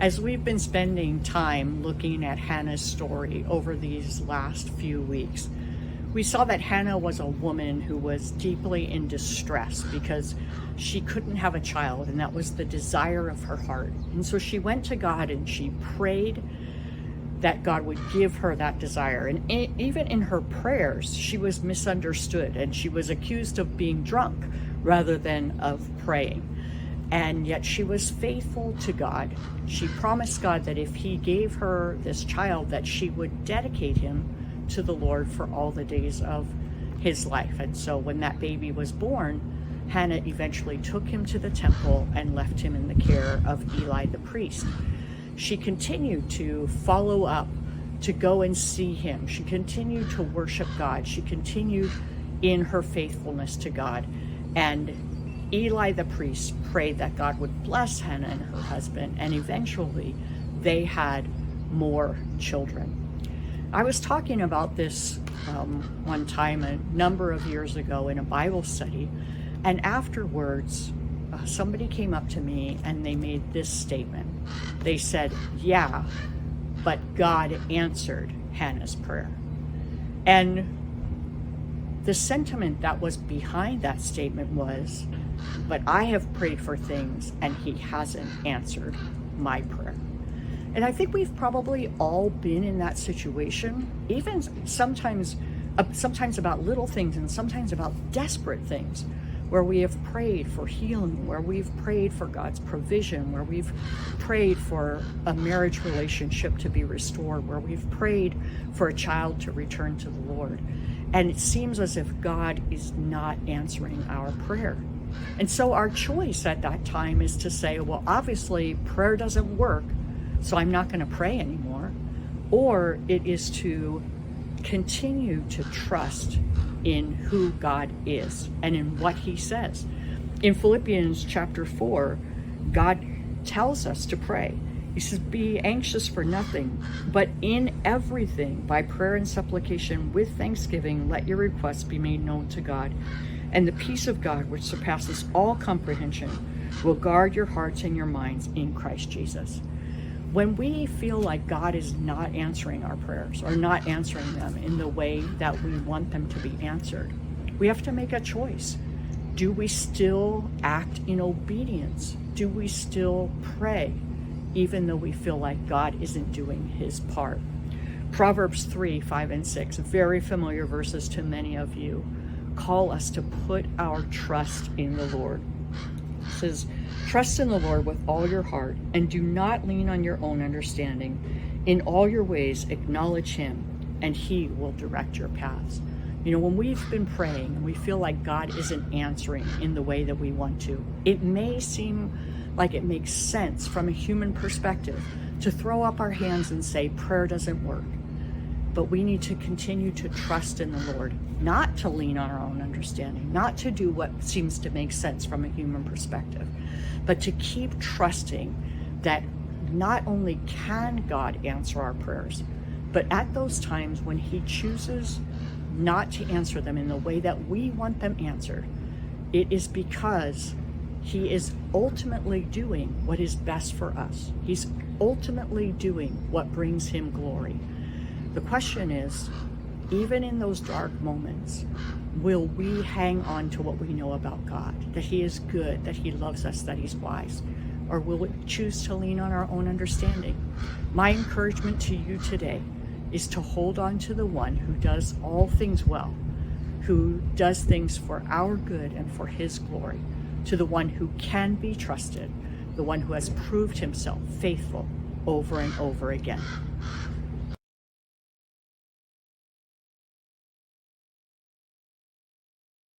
As we've been spending time looking at Hannah's story over these last few weeks, we saw that Hannah was a woman who was deeply in distress because she couldn't have a child, and that was the desire of her heart. And so she went to God and she prayed that God would give her that desire. And even in her prayers, she was misunderstood and she was accused of being drunk rather than of praying. And yet she was faithful to God. She promised God that if he gave her this child, that she would dedicate him to the Lord for all the days of his life. And so when that baby was born, Hannah eventually took him to the temple and left him in the care of Eli the priest. She continued to follow up, to go and see him. She continued to worship God. She continued in her faithfulness to God. And Eli the priest prayed that God would bless Hannah and her husband, and eventually they had more children. I was talking about this one time a number of years ago in a Bible study, and afterwards somebody came up to me and they made this statement. They said, "Yeah, but God answered Hannah's prayer." And the sentiment that was behind that statement was, "But I have prayed for things and he hasn't answered my prayer." And I think we've probably all been in that situation, even sometimes about little things and sometimes about desperate things, where we have prayed for healing, where we've prayed for God's provision, where we've prayed for a marriage relationship to be restored, where we've prayed for a child to return to the Lord. And it seems as if God is not answering our prayer. And so our choice at that time is to say, well, obviously prayer doesn't work, so I'm not going to pray anymore. Or it is to continue to trust in who God is and in what he says. In Philippians chapter 4, God tells us to pray. He says, "Be anxious for nothing, but in everything, by prayer and supplication, with thanksgiving, let your requests be made known to God. And the peace of God, which surpasses all comprehension, will guard your hearts and your minds in Christ Jesus." When we feel like God is not answering our prayers or not answering them in the way that we want them to be answered, we have to make a choice. Do we still act in obedience? Do we still pray, even though we feel like God isn't doing his part? Proverbs 3, 5, and 6, very familiar verses to many of you, call us to put our trust in the Lord. It says, "Trust in the Lord with all your heart, and do not lean on your own understanding. In all your ways acknowledge him, and he will direct your paths." You know, when we've been praying and we feel like God isn't answering in the way that we want to, it may seem like it makes sense from a human perspective to throw up our hands and say prayer doesn't work. But we need to continue to trust in the Lord, not to lean on our own understanding, not to do what seems to make sense from a human perspective, but to keep trusting that not only can God answer our prayers, but at those times when he chooses not to answer them in the way that we want them answered, it is because he is ultimately doing what is best for us. He's ultimately doing what brings him glory. The question is, even in those dark moments, will we hang on to what we know about God, that he is good, that he loves us, that he's wise? Or will we choose to lean on our own understanding? My encouragement to you today is to hold on to the one who does all things well, who does things for our good and for his glory, to the one who can be trusted, the one who has proved himself faithful over and over again.